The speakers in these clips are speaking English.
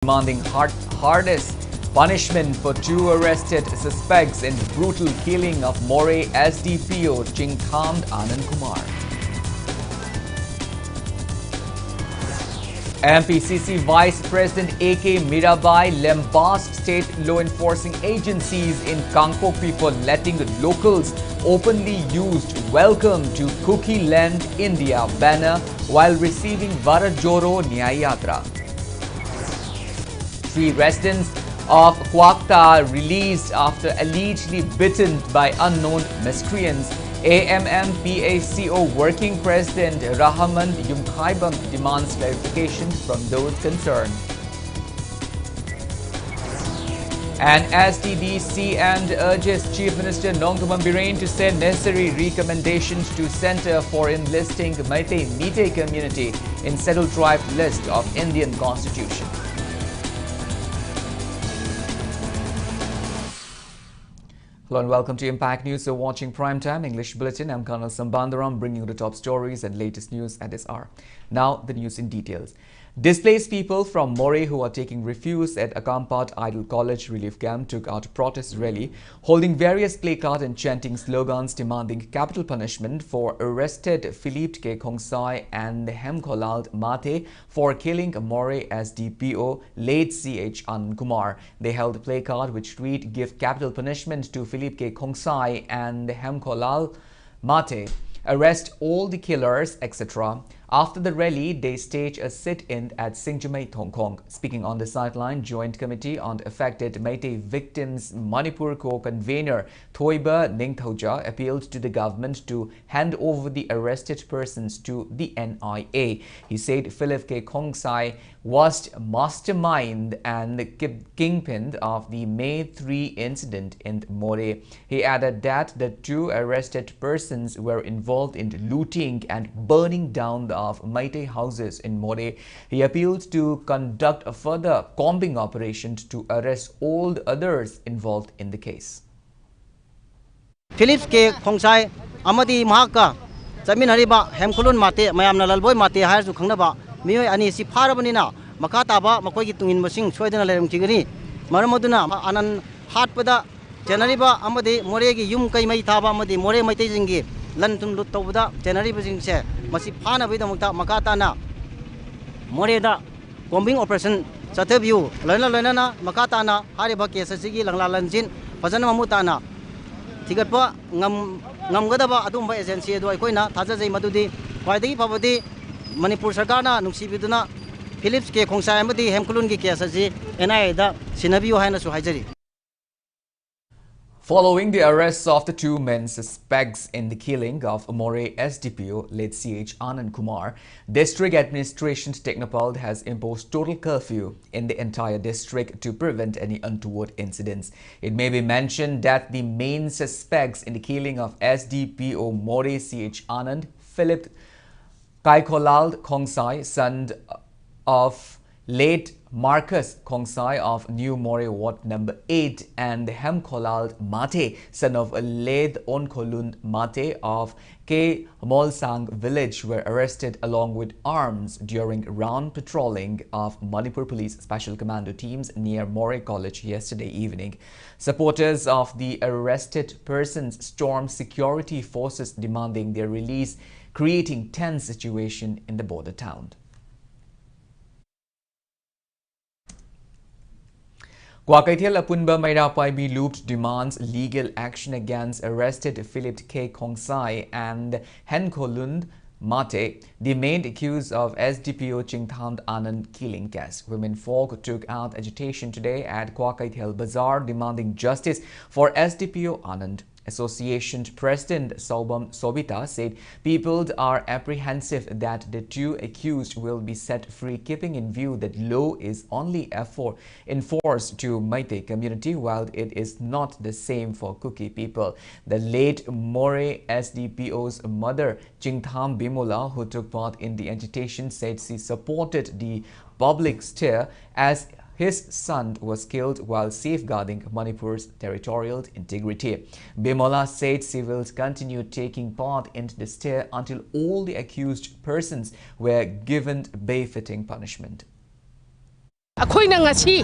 demanding hardest punishment for two arrested suspects in brutal killing of Moreh SDPO Chingtham Anand Kumar. MPCC Vice President AK Mirabai lambasted state law enforcing agencies in Kangpokpi for letting locals openly used "Welcome to Cookie Land India" banner while receiving Varajoro Nyayatra. 3 residents of Kwakta released after allegedly bitten by unknown miscreants. AMM-PACO Working President Rahman Yumkhaibam demands clarification from those concerned. And SDDC and urges Chief Minister Nongduman Birain to send necessary recommendations to Centre for enlisting Meitei community in Settled Tribe list of Indian Constitution. Hello and welcome to Impact News. You're watching Primetime English Bulletin. I'm Colonel Sambanduram, bringing you the top stories and latest news at this hour. Now, the news in details. Displaced people from Moreh who are taking refuge at Akampat Idol College Relief Camp took out a protest rally, holding various placards and chanting slogans demanding capital punishment for arrested Philippe K. Khongsai and Hemkolal Mate for killing Moreh SDPO late CH Anand Kumar. They held a placard which read, "Give capital punishment to Philippe K. Khongsai and Hemkolal Mate. Arrest all the killers," etc. After the rally, they staged a sit-in at Singjamait, Hong Kong. Speaking on the sideline, Joint Committee on Affected Meitei Victims Manipur co-convener Thoiba Ningthauja appealed to the government to hand over the arrested persons to the NIA. He said Philip K. Khongsai was mastermind and kingpin of the May 3 incident in Moreh. He added that the 2 arrested persons were involved in looting and burning down of Meitei houses in Moreh. He appealed to conduct a further combing operation to arrest all the others involved in the case. Philip K. Khongsai amadi mahaka chaminariba Hemkolal Mate mayamna lalboi mate haisu khangnaba mioi ani si pharabanina makha taba makoigi tungin masing soidana lerang chigani maramaduna anan hatpada janariba amadi Morehgi yum kai mai thaba amadi Moreh Meitei jingi lantun lut tawda janariba jingse masi phana bidamukta makatana Morehda combing operation chathabiu loina makatana hariba case asigi langla lanjin fajana mamutana thigatpa ngamgadaba adumba agency ado aikoina thajajai madudi khwaidagi phabadi Manipur sarkarna nungsibiduna Philips K. Khongsai amadi Hemkolal gi case asi NIA da sinabiu haina su haijari. Following the arrests of the 2 men suspects in the killing of Moreh SDPO late CH Anand Kumar, District Administration Technopal has imposed total curfew in the entire district to prevent any untoward incidents. It may be mentioned that the main suspects in the killing of SDPO Moreh CH Anand, Philip Kaikolal Khongsai, son of late Marcus Khongsai of New Moreh Ward number 8, and Hemkolal Mate, son of Led Onkolun Mate of K. Molsang village, were arrested along with arms during round patrolling of Manipur Police Special Commando teams near Moreh College yesterday evening. Supporters of the arrested persons stormed security forces demanding their release, creating tense situation in the border town. Kwakaithel Apunba Mairapaibi Loop demands legal action against arrested Philip K. Khongsai and Hemkolal Mate, the main accused of SDPO Chingtham Anand killing case. Women folk took out agitation today at Kwakaithel Bazaar demanding justice for SDPO Anand. Association President Saubam Sobita said people are apprehensive that the 2 accused will be set free, keeping in view that law is only enforced to Meitei community while it is not the same for Kuki people. The late Moreh SDPO's mother Chingtham Bimola, who took part in the agitation, said she supported the public stir as his son was killed while safeguarding Manipur's territorial integrity. Bimola said civils continued taking part in the stir until all the accused persons were given befitting punishment. ꯑꯩꯈꯣꯏꯅ ꯉꯁꯤ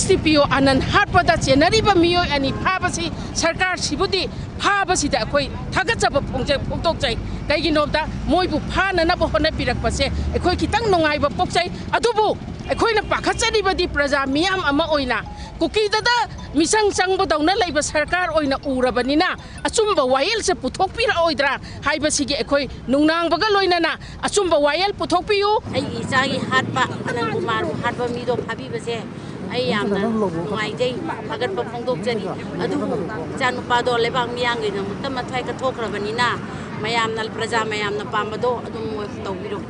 SDPO ꯑꯅꯟ ꯍꯥꯠꯄꯗ ꯆꯦꯟꯅꯔꯤꯕ ꯃꯤꯑꯣꯏ ꯑꯅꯤ ꯐꯥꯕꯁꯤ ꯁꯔꯀꯥꯔꯁꯤꯕꯨꯗꯤ ꯐꯥꯕꯁꯤꯗ ꯑꯩꯈꯣꯏ ꯊꯥꯒꯠꯆꯕ ꯐꯣꯡꯗꯣꯛꯆꯩ ꯀꯩꯒꯤꯅꯣꯗ ꯃꯣꯏꯕꯨ ꯐꯥꯅꯅꯕ ꯍꯣꯠꯅꯕꯤꯔꯛꯄꯁꯦ ꯑꯩꯈꯣꯏ ꯈꯤꯇꯪ ꯅꯨꯡꯉꯥꯏꯕ ꯄꯣꯛꯆꯩ ꯑꯗꯨꯕꯨ ꯑꯩꯈꯣꯏꯅ ꯄꯥꯈꯠꯆꯔꯤꯕꯗꯤ ꯄ꯭ꯔꯖꯥ ꯃꯤꯌꯥꯝ ꯑꯃ ꯑꯣꯏꯅ ꯀꯨꯀꯤꯗꯗ ꯃꯤꯆꯪ ꯆꯪꯕꯗꯧꯅ ꯂꯩꯕ ꯁꯔꯀꯥꯔ ꯑꯣꯏꯅ ꯎꯔꯕꯅꯤꯅ ꯑꯆꯨꯝꯕ ꯋꯥꯌꯦꯜꯁꯦ ꯄꯨꯊꯣꯛꯄꯤꯔꯛꯑꯣꯏꯗ꯭ꯔꯥ ꯍꯥꯏꯕꯁꯤꯒꯤ ꯑꯩꯈꯣꯏ ꯅꯨꯡꯅꯥꯡꯕꯒ ꯂꯣꯏꯅꯅ ꯑꯆꯨꯝꯕ ꯋꯥꯌꯦꯜ ꯄꯨꯊꯣꯛꯄꯤꯌꯨ ꯑꯩꯒꯤ ꯏꯆꯥꯒꯤ ꯍꯥꯠꯄ ꯑꯅꯟ ꯀꯨꯃꯥꯔꯕꯨ ꯍꯥꯠꯄ ꯃꯤꯗꯣ ꯐꯥꯕꯤꯕꯁꯦ ꯑꯩ ꯌꯥꯝꯅ ꯅꯨꯡꯉꯥꯏꯖꯩ ꯊꯥꯒꯠꯄ ꯐꯣꯡꯗꯣꯛꯆꯔꯤ ꯑꯗꯨꯕꯨ ꯏꯆꯥꯅꯨꯄꯥꯗꯣ ꯂꯩꯕꯥꯛ ꯃꯤꯌꯥꯝꯒꯤꯗꯃꯛꯇ ꯃꯊ꯭ꯋꯥꯏ ꯀꯠꯊꯣꯛꯈ꯭ꯔꯕꯅꯤꯅ ꯃꯌꯥꯝꯅ ꯄ꯭ꯔꯖꯥ ꯃꯌꯥꯝꯅ ꯄꯥꯝꯕꯗꯣ ꯑꯗꯨꯝ ꯇꯧꯕꯤꯔꯣ.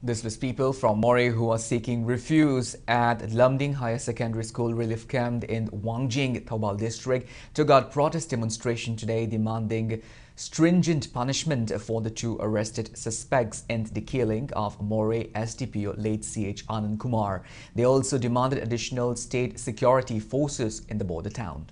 This was people from Moreh who are seeking refuge at Lumding Higher Secondary School relief camp in Wangjing, Thoubal district, took out protest demonstration today demanding stringent punishment for the two arrested suspects in the killing of Moreh SDPO late CH Anand Kumar. They also demanded additional state security forces in the border town.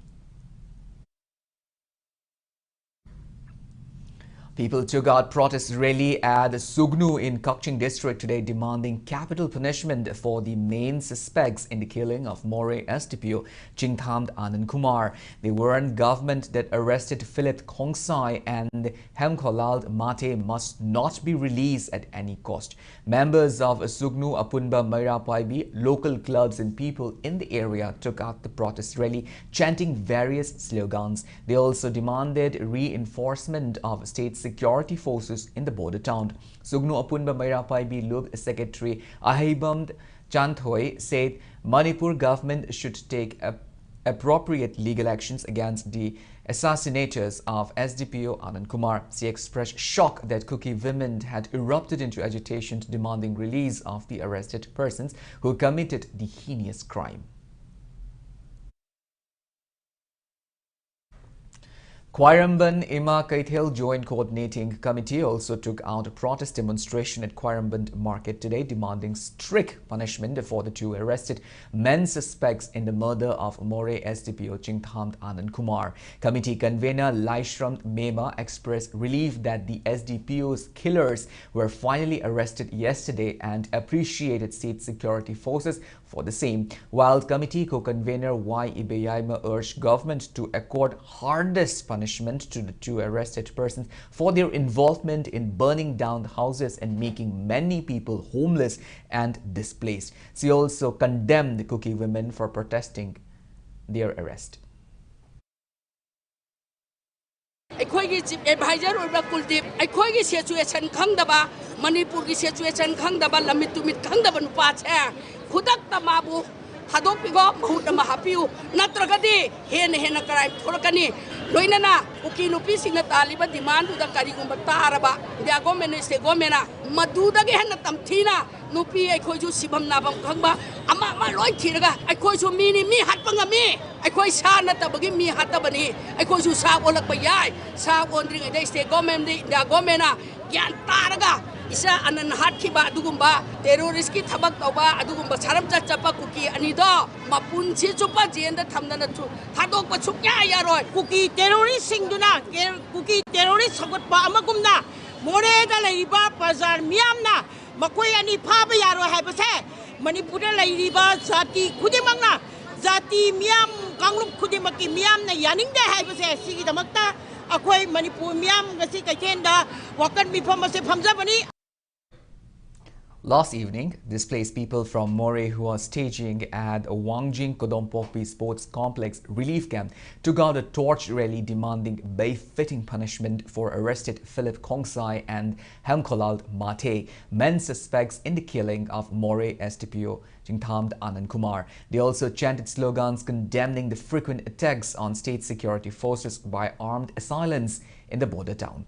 People took out protest rally at Sugnu in Kakching district today demanding capital punishment for the main suspects in the killing of Moreh SDPO Chingthamd Anand Kumar. They warned government that arrested Philip Khongsai and Hemkolald Mate must not be released at any cost. Members of Sugnu, Apunba, Maira Paibi, local clubs and people in the area took out the protest rally, chanting various slogans. They also demanded reinforcement of state security forces in the border town. Sugnu Apunba Maira Paibi Lub Secretary Ahibamd Chanthoi said Manipur government should take appropriate legal actions against the assassinators of SDPO Anand Kumar. She expressed shock that Kuki women had erupted into agitation demanding release of the arrested persons who committed the heinous crime. Quairamban Ima Kaithel Joint Coordinating Committee also took out a protest demonstration at Quairamban Market today demanding strict punishment for the two arrested men suspects in the murder of Moreh SDPO Chingthamd Anand Kumar. Committee convener Laishram Mema expressed relief that the SDPO's killers were finally arrested yesterday and appreciated state security forces for the same, while committee co-convener Y. Ibeyaima urged government to accord hardest punishment to the two arrested persons for their involvement in burning down houses and making many people homeless and displaced. She also condemned the Kuki women for protesting their arrest. ꯑꯩꯈꯣꯏꯒꯤ chip adviser ꯑꯣꯏꯕ ꯀꯨꯜꯗꯤꯞ ꯑꯩꯈꯣꯏꯒꯤ situation ꯈꯪꯗꯕ ꯃꯅꯤꯄꯨꯔꯒꯤ situation ꯈꯪꯗꯕ ꯂꯝꯃꯤꯠ ꯇꯨꯃꯤꯠ ꯈꯪꯗꯕ ꯅꯨꯄꯥꯁꯦ ꯈꯨꯗꯛꯇ ꯃꯥꯕꯨ ꯊꯥꯗꯣꯛꯄꯤꯒꯣ ꯃꯍꯨꯠ ꯑꯃ ꯍꯥꯞꯄꯤꯌꯨ ꯅꯠꯇ꯭ꯔꯒꯗꯤ ꯍꯦꯟꯅ ꯀ꯭ꯔꯥꯏꯝ ꯊꯣꯛꯂꯛꯀꯅꯤ ꯂꯣꯏꯅꯅ ꯀꯨꯀꯤ ꯅꯨꯄꯤꯁꯤꯡꯅ ꯇꯥꯜꯂꯤꯕ ꯗꯤꯃꯥꯟꯗꯨꯗ ꯀꯔꯤꯒꯨꯝꯕ ꯇꯥꯔꯕ ꯏꯟꯗꯤꯌꯥ ꯒꯣꯔꯃꯦꯟ ꯁ꯭ꯇꯦꯠ ꯒꯣꯔꯃꯦꯟꯅ ꯃꯗꯨꯗꯒꯤ ꯍꯦꯟꯅ ꯇꯝꯊꯤꯅ ꯅꯨꯄꯤ ꯑꯩꯈꯣꯏꯁꯨ ꯁꯤꯐꯝ ꯅꯥꯐꯝ ꯈꯪꯕ ꯑꯃ ꯂꯣꯏ ꯊꯤꯔꯒ ꯑꯩꯈꯣꯏꯁꯨ ꯃꯤꯅꯤ ꯃꯤ ꯍꯥꯠꯄ ꯉꯝꯃꯤ ꯑꯩꯈꯣꯏ ꯁꯥ ꯅꯠꯇꯕꯒꯤ ꯃꯤ ꯍꯥꯠꯇꯕꯅꯤ ꯑꯩꯈꯣꯏꯁꯨ ꯁꯥ ꯑꯣꯜꯂꯛꯄ ꯌꯥꯏ ꯁꯥ ꯑꯣꯟꯗ꯭ꯔꯤꯉꯩꯗ ꯁ꯭ꯇꯦꯠ ꯒꯣꯔꯃꯦꯟꯗꯤ ꯏꯟꯗꯤꯌꯥ ꯒꯣꯔꯃꯦꯟꯅ ꯒ꯭ꯌꯥꯟ ꯇꯥꯔꯒ isa anan hatkiba adugumba terrorist ki thabak tawba adugumba saramcha chapa kuki anido mapunsi chupa jenda thamdana chu thadok pa chukya yaroi kuki terrorist singduna kuki terrorist sagot pa amagumna more da laiba bazar miyamna makoi ani phaba yaroi haibase manipur da laiba jati khudimangna jati miyam kanglup khudimaki miyamna yaningde haibase sigi damakta akhoi manipur miyam gasi kaikenda wakan mifam ase phamjabani. Last evening, displaced people from Moreh who are staging at Wangjing Kodompopi Sports Complex relief camp took out a torch rally demanding befitting punishment for arrested Philip Khongsai and Hemkolald Mate, men suspects in the killing of Moreh SDPO Chingthamd Anand Kumar. They also chanted slogans condemning the frequent attacks on state security forces by armed assailants in the border town.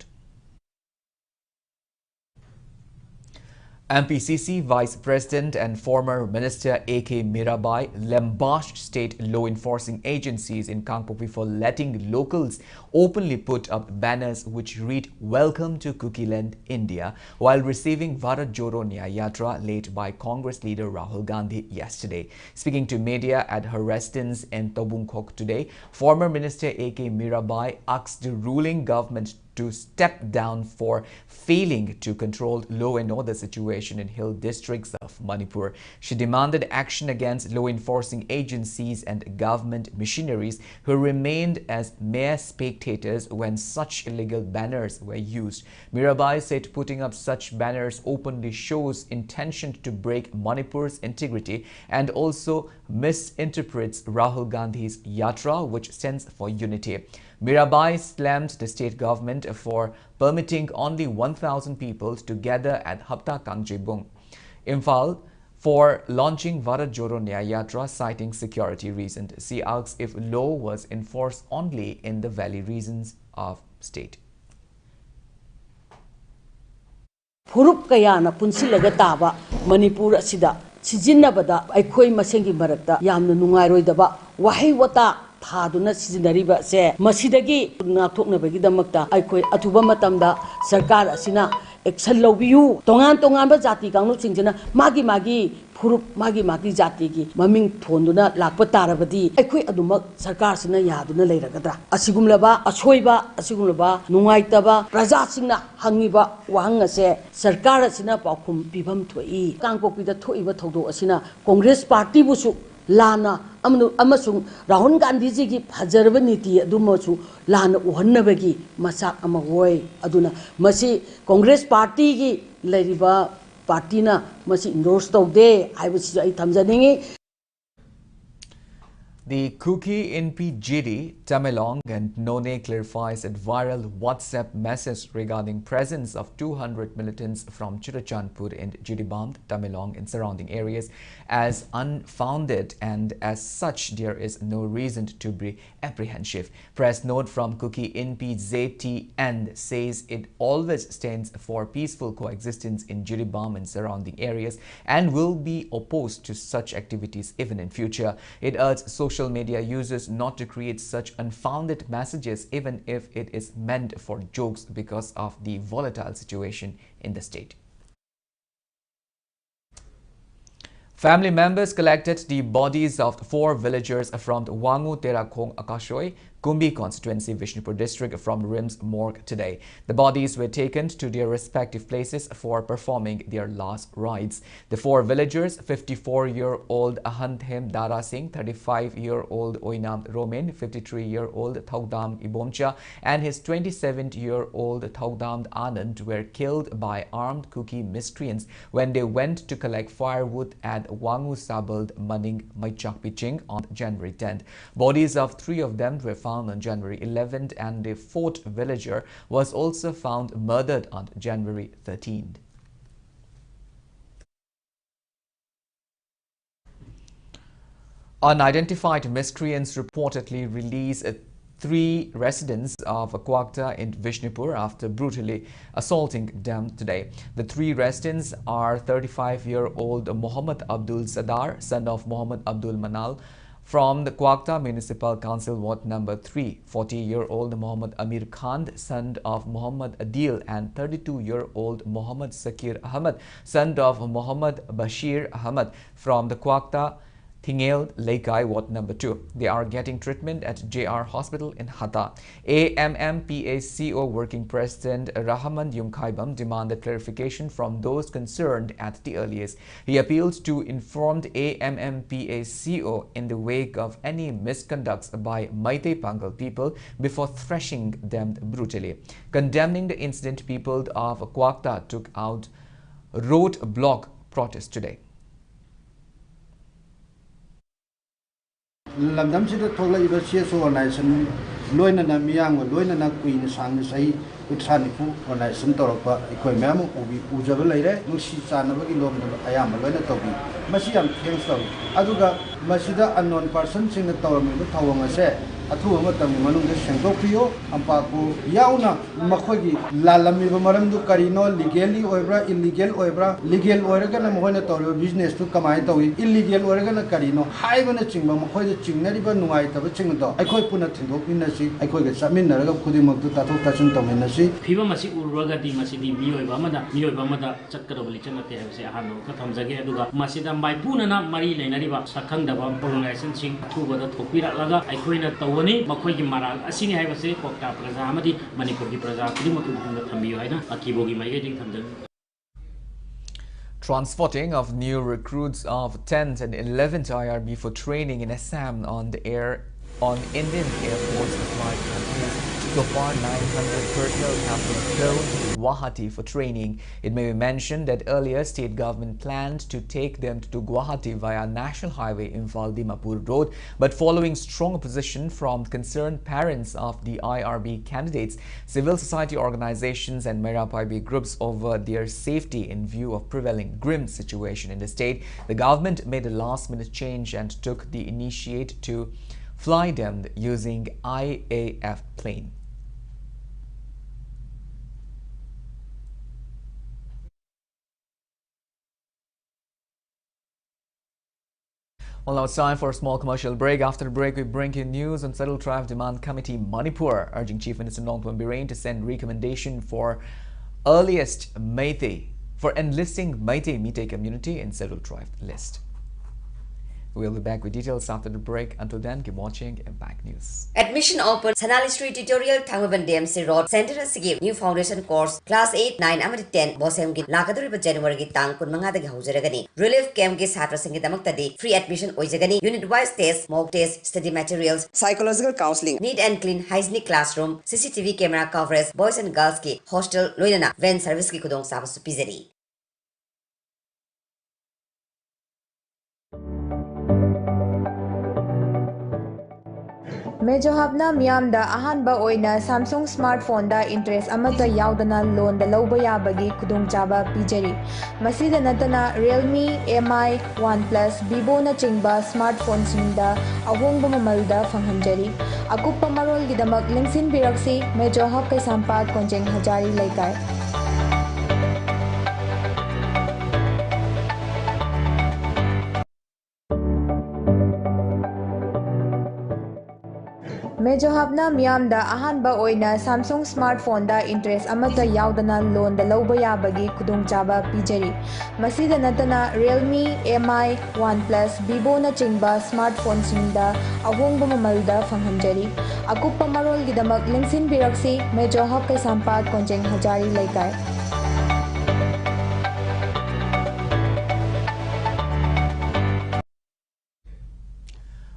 MPCC Vice President and former Minister A.K. Mirabai lambasted state law enforcing agencies in Kangpopi for letting locals openly put up banners which read "Welcome to Kukiland, India" while receiving Bharat Jodo Nyaya Yatra led by Congress leader Rahul Gandhi yesterday. Speaking to media at her residence in Tobungkok today, former Minister A.K. Mirabai asked the ruling government to step down for failing to control law and order situation in hill districts of Manipur. She demanded action against law enforcing agencies and government machineries who remained as mere spectators when such illegal banners were used. Mirabai said putting up such banners openly shows intention to break Manipur's integrity and also misinterprets Rahul Gandhi's Yatra, which stands for unity. Mirabai slammed the state government for permitting only 1,000 people to gather at Hapta Kangjebung, Imphal, for launching Bharat Jodo Nyaya Yatra, citing security reasons. She asks if law was enforced only in the valley regions of state. Furup kayana punsilaga taba Manipur asida sijinnabada aikhoi masengi marakta yamna nungairoidaba wahi wata thaduna sijinariba se masidagi ngathoknabagidamakta aikhoi atuba matamda sarkar asina action lawbiyu tongan ba jati kangnu singjana magi furup magi jati gi maming thonduna lakpa tarabadi aikhoi adumak sarkar sina yaduna leiragadra asigumlaba asoiba nungaitaba praja singna hangiba wahang ase sarkar asina pakhum pibam thoi kangpokida thoiba thodo asina congress party busu lana amasung Rahul Gandhi ji ki phajarba niti adumachu lana uhannabagi masak amagoi aduna masi Congress party ki leriba party na masi endorse tawde haibasi ai thamjaningi. The Kuki in PGD, Tamelong and None clarifies a viral WhatsApp message regarding presence of 200 militants from Chirachandpur and Jiribam, Tamelong and surrounding areas as unfounded, and as such there is no reason to be apprehensive. Press note from Kuki in PZTN says it always stands for peaceful coexistence in Jiribam and surrounding areas and will be opposed to such activities even in future. It urges social media users not to create such unfounded messages even if it is meant for jokes because of the volatile situation in the state. Family members collected the bodies of 4 villagers from Wangu Terakong Akashoi, Kumbi constituency, Vishnupur district from RIMS morgue today. The bodies were taken to their respective places for performing their last rites. The 4 villagers, 54-year-old Ahanthem Dara Singh, 35-year-old Oinam Romain, 53-year-old Thaudam Ibomcha, and his 27-year-old Thaudam Anand were killed by armed Kuki miscreants when they went to collect firewood at Wangu Sabald Maning Maichak Piching on January 10th. Bodies of 3 of them were found on January 11th, and the 4th villager was also found murdered on January 13th. Unidentified miscreants reportedly released 3 residents of Kwakta in Vishnupur after brutally assaulting them today. The 3 residents are 35-year-old Muhammad Abdul Sadar, son of Muhammad Abdul Manal, from the Kwakta Municipal Council Ward number 3, 40-year-old Muhammad Amir Khan, son of Muhammad Adil, and 32-year-old Muhammad Sakir Ahmad, son of Muhammad Bashir Ahmad, from the Kwakta Thingel Laikai Ward number 2. They are getting treatment at JR Hospital in Hata. AMMPACO Working President Rahman Yumkhaibam demanded clarification from those concerned at the earliest. He appealed to informed AMMPACO in the wake of any misconducts by Meitei Pangal people before thrashing them brutally. Condemning the incident, people of Kwakta took out roadblock protest today. Lamdam sida thogla iba CSO organization loina na miyang loina na queen sang sai utsanipu organization torpa ikoi mem ubi ujaba leire nusi chanaba ki lom ayam loina tobi masi am thanks to aduga masida unknown person sing na tawami ba thawanga se athu ama tam manung de sengdok pio ampa ko yauna makhogi lalami ba maram du karino legally oibra illegal oibra legal oiraga na moina tawlo business tu kamai tawi illegal oiraga na karino haiba na chingba mokhoi chingnari ba nungai taba chingdo aikoi puna thindok pina si aikoi ga chamin naraga khudimak tu tathok tachun tawmena si phiba masi urraga di masi di miyoi ba mada chakkara bali chanate habse ahano ka thamjage aduga masida maipuna na mari leinari ba sakhang da ba organization sing thu ba da thopira laga aikoi na taw ꯇꯧꯒꯅꯤ ꯃꯈꯣꯏꯒꯤ ꯃꯔꯥꯜ ꯑꯁꯤꯅꯤ ꯍꯥꯏꯕꯁꯤ ꯀꯣꯛꯇꯥ ꯄ꯭ꯔꯖꯥ ꯑꯃꯗꯤ ꯃꯅꯤꯄꯨꯔꯒꯤ ꯄ꯭ꯔꯖꯥ ꯈꯨꯗꯤꯡꯃꯛꯀꯤ ꯃꯐꯝꯗ ꯊꯝꯕꯤꯌꯨ ꯍꯥꯏꯅ ꯑꯀꯤꯕꯣꯒꯤ ꯃꯥꯏꯀꯩꯗꯒꯤ ꯊꯝꯖꯒꯦ. Transporting of new recruits of 10th and 11th IRB for training in Assam on Indian Air Force flight continues. So far, 900 personnel have been flown to Guwahati for training. It may be mentioned that earlier state government planned to take them to Guwahati via National Highway Imphal-Dimapur Road, but following strong opposition from concerned parents of the IRB candidates, civil society organizations and Merapaibi groups over their safety in view of prevailing grim situation in the state, the government made a last-minute change and took the initiative to fly them using IAF plane. Well, now it's time for a small commercial break. After the break, we bring you news on Settled Tribe Demand Committee Manipur, urging Chief Minister Nongpon Birane to send recommendation for enlisting Meitei community in Settled Tribe list. We'll be back with details after the break. Until then, keep watching Impact News. Admission open. Sanali Street Tutorial Thangavan DMC Road Center Sige New Foundation Course Class 8, 9, and 10 Bosem Gi Lakaduriba January Gi Tang Kun Mangada Gi Haujaragani. Relief Camp Gi Satra Singi Damaktadi. Free admission Oijagani. Unit wise test, mock test, study materials, psychological counseling, neat and clean hygienic classroom, CCTV camera coverage, boys and girls ki hostel loinana van service ki kudong sabas pizeri. Medyo hapna miyam da ahan ba oina Samsung smartphone da interest amata yaudana loan da lauba yabagi kudung chaba pijari. Masida natana Realme, MI, OnePlus, Vivo na chingba smartphone singda ahong mamalda fanghanjari. Akupa marol gidamak lingsin biraksi medyo hap kay sampat konjeng hajari laikay. Medyo hapna miyam da ahan ba oina Samsung smartphone da interest amata yaudana loan da lauba yabagi kudung chaba pijari. Masida natana Realme, MI, OnePlus, Vivo na chingba smartphone singda ahong mamalda fanghanjari. Akupa marol gidamak lingsin biraksi medyo hap kay sampat konjeng hajari laikay.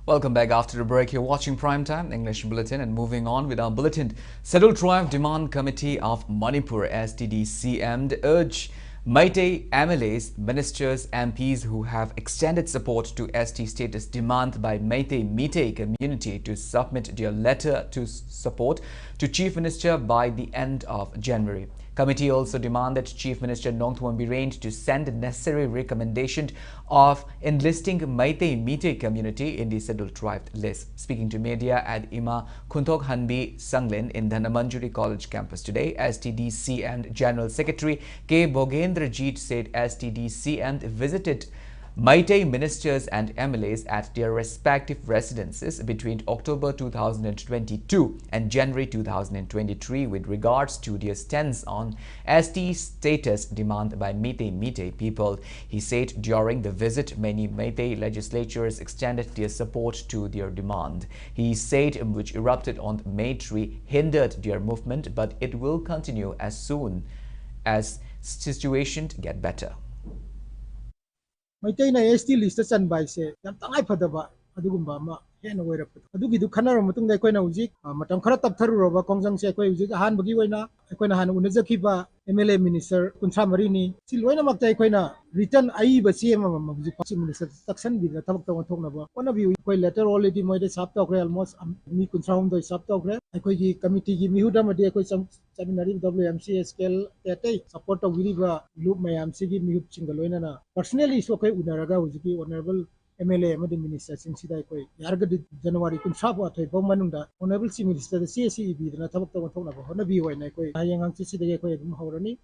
Welcome back after the break. You're watching Primetime English Bulletin, and moving on with our bulletin. Settled Tribe Demand Committee of Manipur STD-CM urge Meitei MLAs, ministers, MPs who have extended support to ST status demand by Meitei community to submit their letter to support to Chief Minister by the end of January. Committee also demanded Chief Minister Nongpon Birane to send the necessary recommendation of enlisting Meitei community in the Settled Tribe list. Speaking to media at Ima Kuntok Hanbi Sanglin in Dhanamanjuri College campus today, STD-CM General Secretary K. Bogendrajit said STD-CM visited Meitei ministers and MLAs at their respective residences between October 2022 and January 2023 with regards to their stance on ST status demand by Meitei people. He said during the visit, many Meitei legislatures extended their support to their demand. He said which erupted on May 3 hindered their movement, but it will continue as soon as situation get better. Meitei na ST list chan bai se yam tangai phadaba adugumba ma hena oira put adugi du khanaro mutung dai koina ujik matam khara taptharu roba kongjang se koi ujik han bagi oina koina han unajaki ba MLA minister kuntra mari ni si loina maktai koina return ai ba si ma ujik chief minister section bi thabak taw thokna ba ona bi koi letter already moide sap tawkre almost mi kuntra hum doi sap tawkre koi gi committee gi mihuda ma de koi Chaminari WMC scale tatei support to wiriba loop mayam sigi mihup chingaloina na personally so kai unaraga ujiki honorable MLA amadi minister sing sidai koi yarga January kun sabu athoi bom manunda honorable chief minister CSE dana thabak to thokna ba hona bi hoina koi hayangang chi sidai koi dum horani.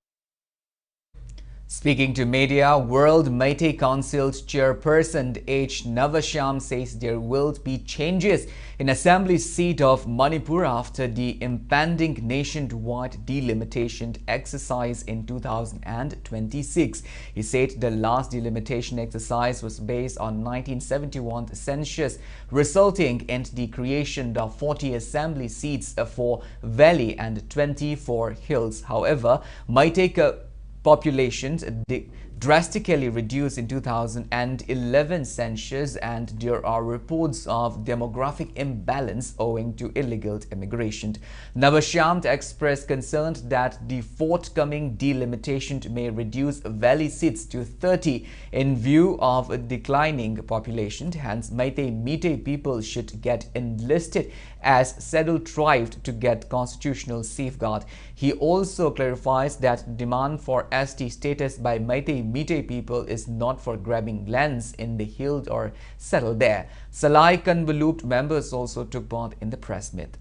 Speaking to media, World Meitei Council's chairperson H. Navasham says there will be changes in Assembly seat of Manipur after the impending nationwide delimitation exercise in 2026. He said the last delimitation exercise was based on 1971 census, resulting in the creation of 40 Assembly seats for Valley and 20 for Hills. However, Meitei populations drastically reduced in 2011 census, and there are reports of demographic imbalance owing to illegal immigration. Navasham expressed concern that the forthcoming delimitation may reduce valley seats to 30 in view of a declining population. Hence, Meitei people should get enlisted as scheduled tribe to get constitutional safeguard. He also clarifies that demand for ST status by Meitei people is not for grabbing lands in the hills or settle there. Salai Convolute members also took part in the press meet.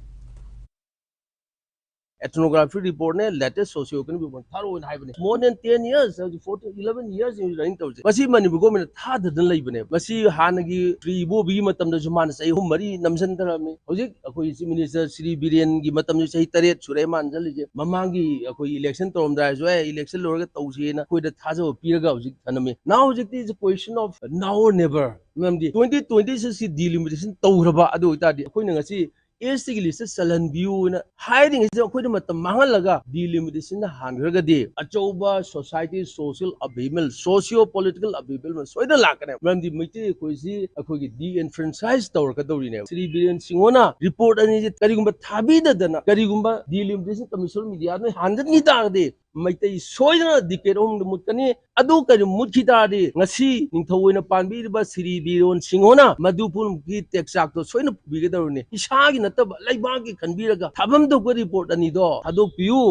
Ethnography report ne latest socio-economic report tharo in haibane more than 10 years 14 11 years in running tawse masi Manipur government thada dan laibane masi hanagi tribo bi matam da juman sai hum mari namsan tarame hojik akoi chief minister Sri Biren gi matam sai taret Sureman jalije mamangi akoi election torom da jo election lorga tawse na koi da thajo piraga hojik thaname now hojik is a question of now or never mamdi 2026 delimitation tawraba adu itadi akoi na ngasi ST list salan view na hiding is akoi da matam mahalaga delimitation na hangraga de achoba society social upheaval socio political upheaval soida lakane mamdi Meitei akoi si akoi gi de-enfranchise tawr ka dawri ne Sri Biren Singona report ani je karigumba thabi da dana karigumba delimitation commission media na handat ni ta de Meitei soidana dikerom mutkani adu kari mutkita de ngasi ningthawoina panbi ba Sri Biren Singona madupun gi texak to soina biga dawrne isagi nataba laibagi khanbiraga thabam do ko report ani do adok piu.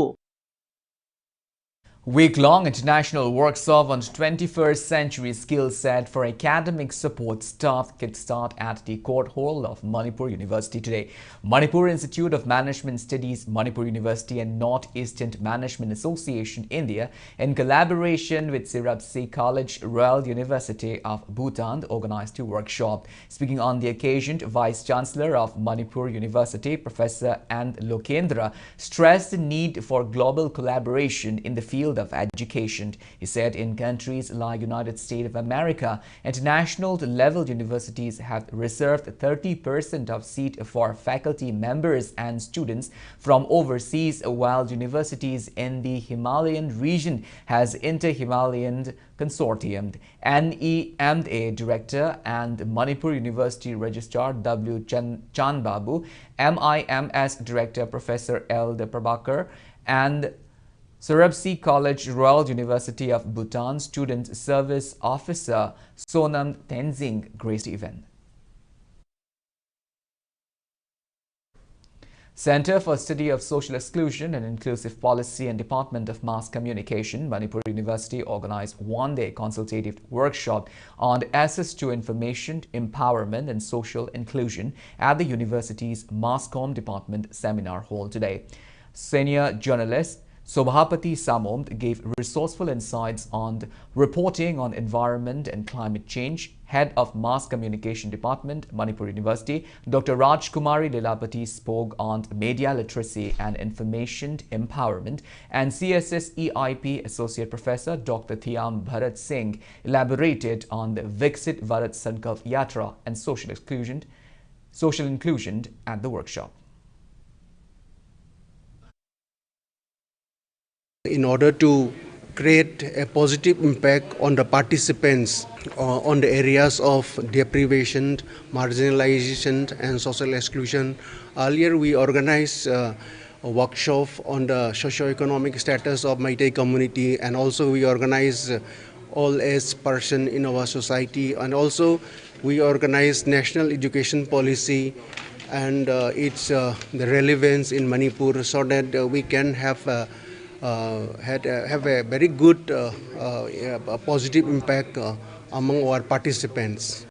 Week-long international workshop on 21st century skill set for academic support staff kickstart at the court hall of Manipur University today. Manipur Institute of Management Studies, Manipur University and Northeastern Management Association, India, in collaboration with Sirapsi College, Royal University of Bhutan, organized the workshop. Speaking on the occasion, Vice Chancellor of Manipur University, Professor N. Lokendra, stressed the need for global collaboration in the field of education. He said in countries like United States of America, international level universities have reserved 30% of seat for faculty members and students from overseas, while universities in the Himalayan region has Inter-Himalayan Consortium. NEMA Director and Manipur University Registrar W. Chanbabu, MIMS Director Professor L. Prabhakar, and Sirapsi College, Royal University of Bhutan Student Service Officer Sonam Tenzing graced the event. Center for Study of Social Exclusion and Inclusive Policy and Department of Mass Communication, Manipur University organized one-day consultative workshop on access to information, empowerment and social inclusion at the university's Mass Comm Department Seminar Hall today. Senior journalist Sobhapati Samomd gave resourceful insights on reporting on environment and climate change. Head of Mass Communication Department, Manipur University, Dr. Rajkumari Lilapati spoke on media literacy and information empowerment, and CSS EIP Associate Professor Dr. Thiam Bharat Singh elaborated on the Viksit Bharat Sankalp Yatra and social inclusion at the workshop. In order to create a positive impact on the participants on the areas of deprivation, marginalization and social exclusion, earlier we organized a workshop on the socio-economic status of Meitei community, and also we organized all age person in our society, and also we organized national education policy and its the relevance in Manipur, so that we can have have a very good positive impact among our participants.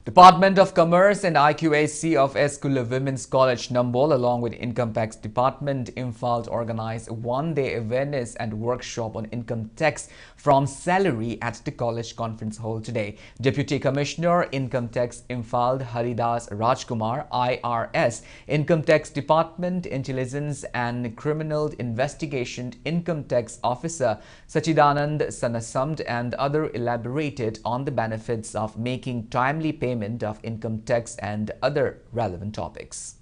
Department of Commerce and IQAC of Eskula Women's College Nambol along with Income Tax Department Imphal organized one-day awareness and workshop on income tax from salary at the college conference hall today. Deputy Commissioner Income Tax Imphal Haridas Rajkumar, IRS, Income Tax Department Intelligence and Criminal Investigation Income Tax Officer Sachidanand Sanasamd and other elaborated on the benefits of making timely payment of income tax and other relevant topics.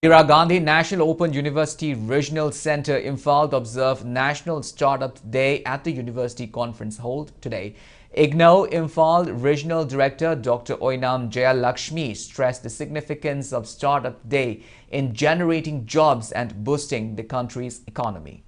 Indira Gandhi National Open University Regional Centre Imphal observed National Startup Day at the University Conference Hall today. IGNOU Imphal Regional Director Dr. Oinam Jayalakshmi stressed the significance of Startup Day in generating jobs and boosting the country's economy.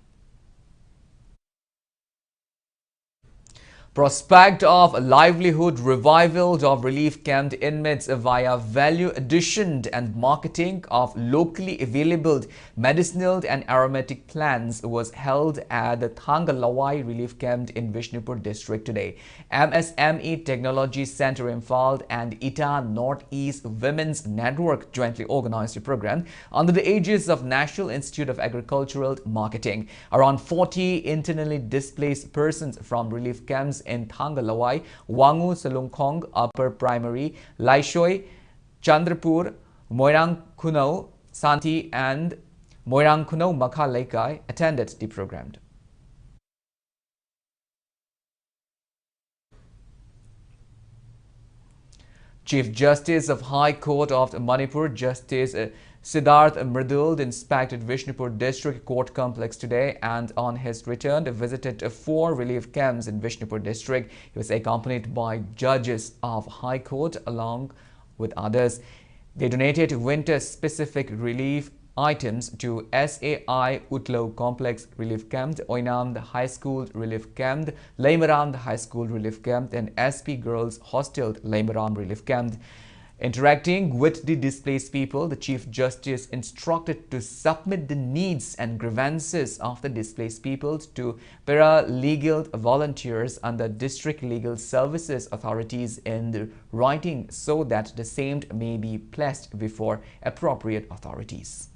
Prospect of livelihood revival of relief camp inmates via value addition and marketing of locally available medicinal and aromatic plants was held at the Thangalawai relief camp in Vishnupur district today. MSME Technology Center Imphal and ITA Northeast Women's Network jointly organized a program under the aegis of National Institute of Agricultural Marketing. Around 40 internally displaced persons from relief camps in Thangalawai, Wangu Salungkhong Upper Primary, Laishoi, Chandrapur, Moirang Kunau, Santi and Moirang Kunau Makha Laikai attended the program. Chief Justice of High Court of Manipur, Justice Siddharth Mridul, inspected Vishnupur District Court Complex today and on his return visited 4 relief camps in Vishnupur District. He was accompanied by judges of High Court along with others. They donated winter-specific relief items to SAI Utlo Complex Relief Camp, Oinam the High School Relief Camp, Laimaram the High School Relief Camp and SP Girls Hostel Laimaram Relief Camp. Interacting with the displaced people, the Chief Justice instructed to submit the needs and grievances of the displaced people to para-legal volunteers under District Legal Services authorities in writing so that the same may be placed before appropriate authorities.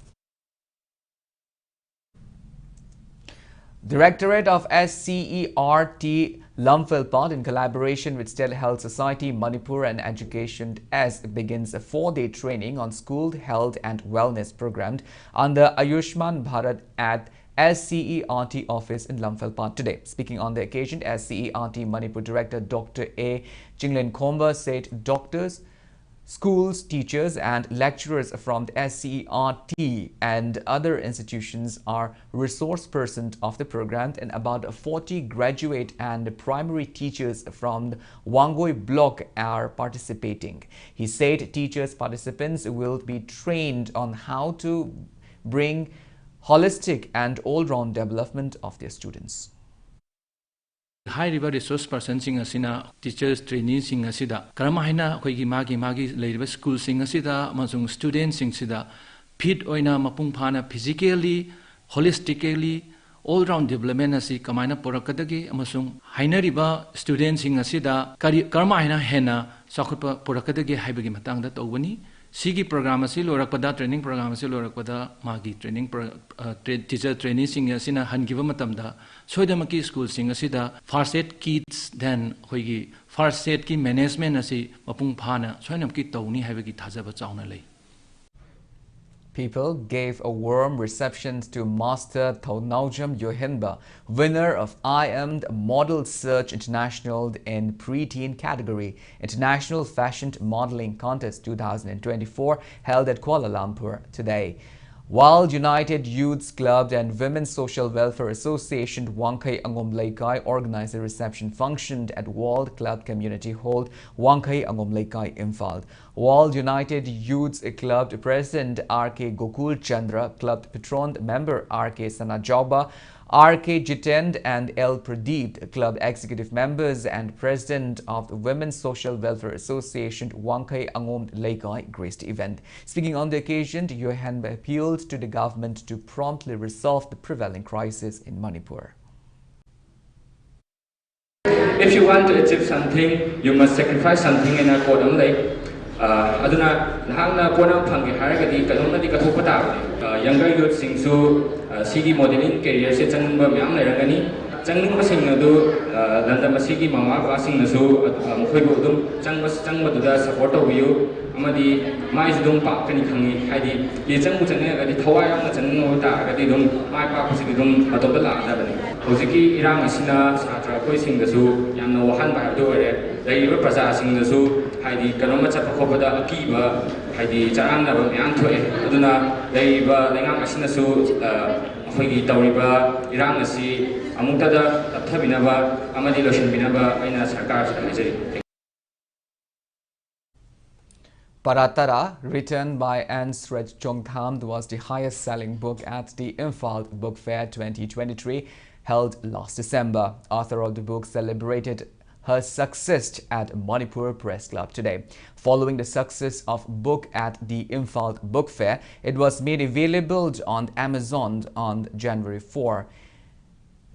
Directorate of SCERT Lumphilpat in collaboration with State Health Society Manipur and Education S begins a 4-day training on school health and wellness program under Ayushman Bharat at SCERT office in Lumphilpat today. Speaking on the occasion, SCERT Manipur Director Dr. A. Chinglin Khomba said doctors, schools, teachers and lecturers from the SCERT and other institutions are resource persons of the program and about 40 graduate and primary teachers from the Wangoi block are participating. He said teachers participants will be trained on how to bring holistic and all-round development of their students. High river resource person sing asina teachers training sing asida karamaina khoi magi leiba school sing asida masung students sing sida fit oina mapung phana physically holistically all round development asi kamaina porakadagi amasung hainariba students sing asida karamaina hena sakhutpa porakadagi haibagi matangda tawani Sigi program asi lorakpada training program asi lorakpada magi training teacher training sing asina hangiba matamda soidamaki school sing asida first aid kits then hoigi first aid ki management asi mapung phana soinamki tawni haibagi thajaba chauna lei. People gave a warm reception to Master Thaunaujam Yohenba, winner of IM Model Search International in Pre-Teen category, International Fashion Modeling Contest 2024 held at Kuala Lumpur today. While United Youths Club and Women's Social Welfare Association Wangkai Angom Laikai organized a reception function at World Club Community Hall, Wangkai Angom Laikai, Imphal. World United Youths Club President R.K. Gokul Chandra, Club Patron member R.K. Sanajauba, R.K. Jitend and L. Pradeep, Club Executive Members and President of the Women's Social Welfare Association Wangkai Angom Laikai graced the event. Speaking on the occasion, Yohanba appealed to the government to promptly resolve the prevailing crisis in Manipur. if you want to achieve something, you must sacrifice something in a quote aduna nahangna pona phangi haragadi kanona di kathopa ta younger youth singsu sigi modeling career se changba myam lerangani changning sing adu landa masigi mama ba sing nasu mkhoi bu dum changba duda support you amadi mai dum pa kani khangi haidi ye changbu changne gadi thawai am changno ta gadi dum mai pa sigi dum atom da la da bani hojiki irang asina satra koi sing dasu yamna wahan ba do ere dai ba praja sing dasu haidi kanoma chapa khopada akiba haidi charang na ba myang thoe aduna dai ba lengang asina su akhoi tawriba irang asi amuktada tapthabinaba amadi loshinbinaba aina sarkar sa majai. Paratara, written by Anne Sret Chongtham, was the highest selling book at the Imphal Book Fair 2023 held last December. Author of the book celebrated her success at Manipur Press Club today. Following the success of book at the Imphal Book Fair, it was made available on Amazon on January 4.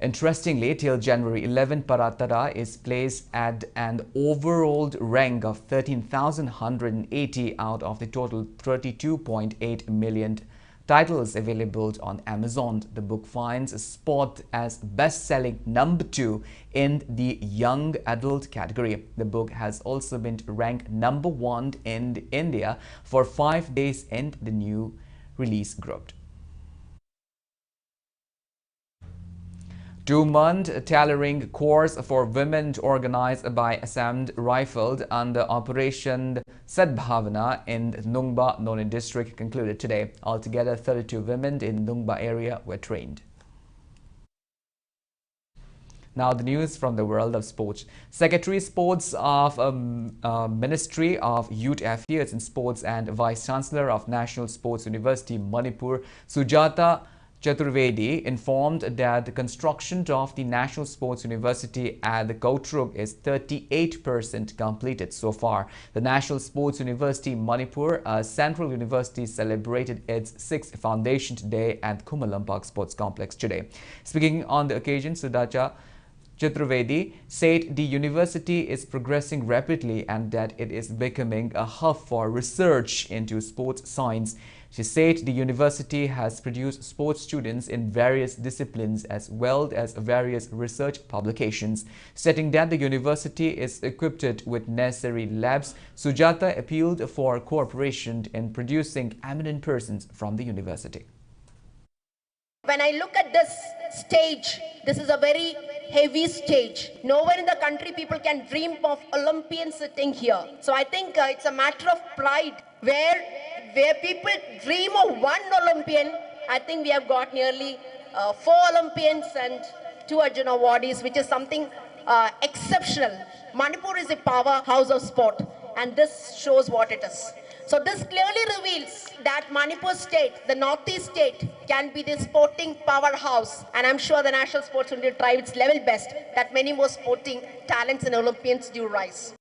Interestingly, till January 11, Paratara is placed at an overall rank of 13,180 out of the total 32.8 million titles available on Amazon. The book finds a spot as best-selling number 2 in the young adult category. The book has also been ranked number 1 in India for 5 days in the new release group. 2-month tailoring course for women organized by Assam Rifled under Operation Sadbhavana in Nungba, Noni district concluded today. Altogether, 32 women in Nungba area were trained. Now the news from the world of sports. Secretary Sports of Ministry of Youth Affairs and Sports and Vice Chancellor of National Sports University Manipur, Sujata Chaturvedi, informed that the construction of the National Sports University at the Kautruk is 38% completed so far. The National Sports University Manipur, a central university, celebrated its 6th Foundation Day at Kumalampak Sports Complex today. Speaking on the occasion, Sujata Chaturvedi said the university is progressing rapidly and that it is becoming a hub for research into sports science. She said the university has produced sports students in various disciplines as well as various research publications. Stating that the university is equipped with necessary labs, Sujata appealed for cooperation in producing eminent persons from the university. When I look at this stage, this is a very heavy stage. Nowhere in the country people can dream of Olympians sitting here. So I think it's a matter of pride where people dream of one Olympian. I think we have got nearly 4 Olympians and 2 Arjuna awardees, which is something exceptional. Manipur is a powerhouse of sport, and this shows what it is. So this clearly reveals that Manipur state, the northeast state, can be the sporting powerhouse. And I'm sure the National Sports will try its level best that many more sporting talents and Olympians do rise.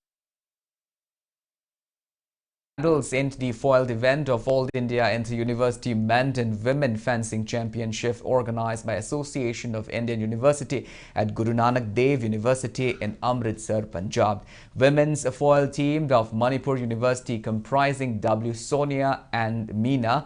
Medals in the foiled event of All India Inter-University Men and Women Fencing Championship organized by Association of Indian University at Guru Nanak Dev University in Amritsar, Punjab. Women's foil team of Manipur University comprising W. Sonia and Meena,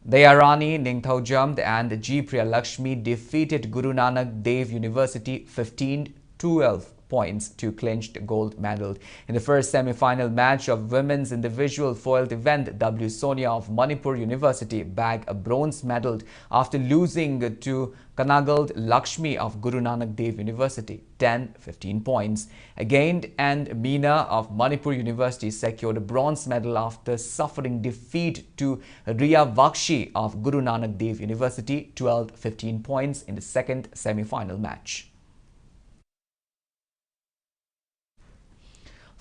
Dayarani Ningthaujamd and G. Priya Lakshmi defeated Guru Nanak Dev University 15-12 points to clinch the gold medal. In the first semi-final match of women's individual foiled event, W. Sonia of Manipur University bagged a bronze medal after losing to Kanagald Lakshmi of Guru Nanak Dev University 10-15 points. Again, and Meena of Manipur University secured a bronze medal after suffering defeat to Riya Vakshi of Guru Nanak Dev University 12-15 points in the second semi-final match.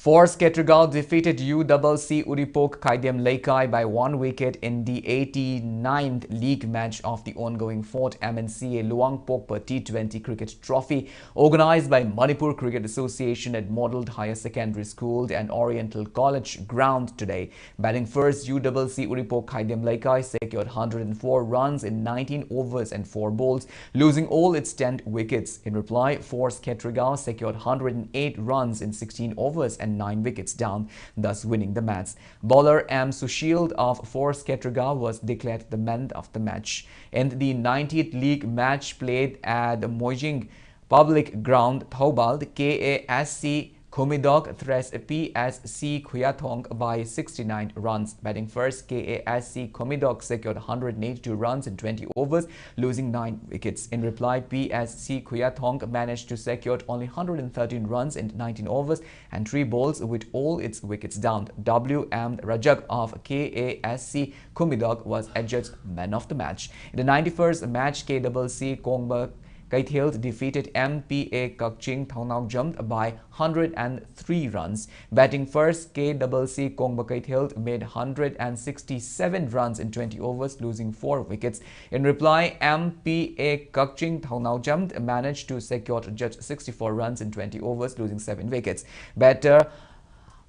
Force Ketragao defeated UCC Uripok Khaidem Laikai by 1 wicket in the 89th league match of the ongoing 4th MNCA Luangpokpa T20 Cricket Trophy organized by Manipur Cricket Association at Modelled Higher Secondary School and Oriental College ground today. Batting first, UCC Uripok Khaidem Laikai secured 104 runs in 19 overs and 4 balls, losing all its 10 wickets. In reply, Force Ketragao secured 108 runs in 16 overs and 9 wickets down, thus winning the match. Bowler M. Sushield of Force Ketragao was declared the man of the match. In the 90th league match played at the Mojing Public Ground, Thobal, the KASC Komidok thrashed PSC Khuyathong by 69 runs. Batting first, KASC Komidok secured 182 runs in 20 overs, losing 9 wickets. In reply, PSC Khuyathong managed to secure only 113 runs in 19 overs and 3 balls with all its wickets down. W.M. Rajak of KASC Komidok was adjudged man of the match. In the 91st match, KCC Kongba Kaithel defeated MPA Kakching Thaunau jumped by 103 runs. Batting first, KCC Kongba Kaithel made 167 runs in 20 overs, losing 4 wickets. In reply, MPA Kakching Thaunau jumped managed to secure just 64 runs in 20 overs, losing 7 wickets. Batter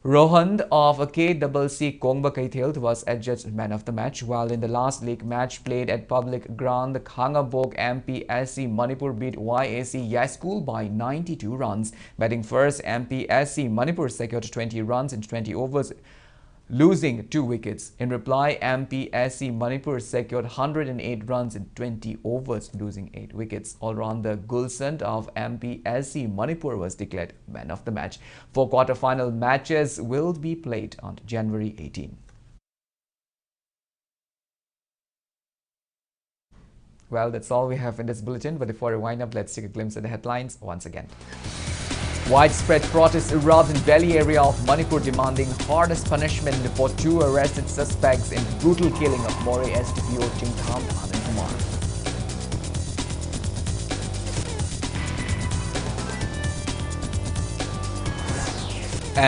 Rohan of KCC Kongba Kaithel was adjudged man of the match, while in the last league match played at Public Ground, Khangabok MPSC Manipur beat YAC Yaskul by 92 runs. Batting first, MPSC Manipur secured 20 runs in 20 overs, losing 2 wickets. In reply, MPSC Manipur secured 108 runs in 20 overs, losing 8 wickets. All-rounder Gulsant of MPSC Manipur was declared man of the match. 4 quarter-final matches will be played on January 18. Well, that's all we have in this bulletin, but before we wind up, let's take a glimpse at the headlines once again. Widespread protests erupt in Valley area of Manipur demanding hardest punishment for 2 arrested suspects in brutal killing of More SDPO Chingtham Anand Kumar.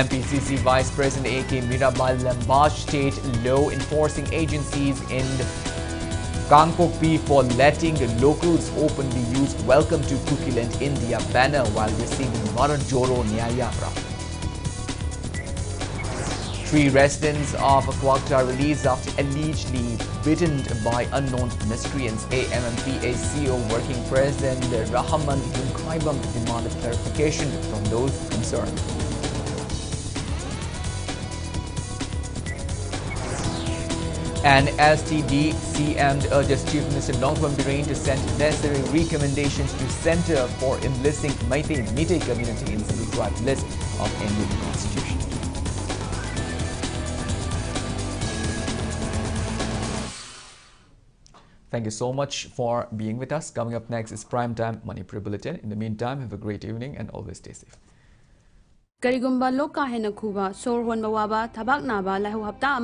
MPCC Vice President A.K. Mirabal lambasted state law enforcing agencies in Kangpokpi for letting locals openly use Welcome to Cookieland India banner while receiving Maran Joro Nyayatra. 3 residents of Kwakta released after allegedly bitten by unknown miscreants. AMMPA CEO Working President Rahman Yungkaibam demanded clarification from those concerned. And STD CM urges Chief Minister Nongpam Biren to send necessary recommendations to Centre for enlisting Meitei community in Civil Tribe list of Indian Constitution. Thank you so much for being with us. Coming up next is Primetime Manipur Bulletin. In the meantime, have a great evening and always stay safe. Karigumba loka hena kuba sor honba waba tabak naba lahu hapta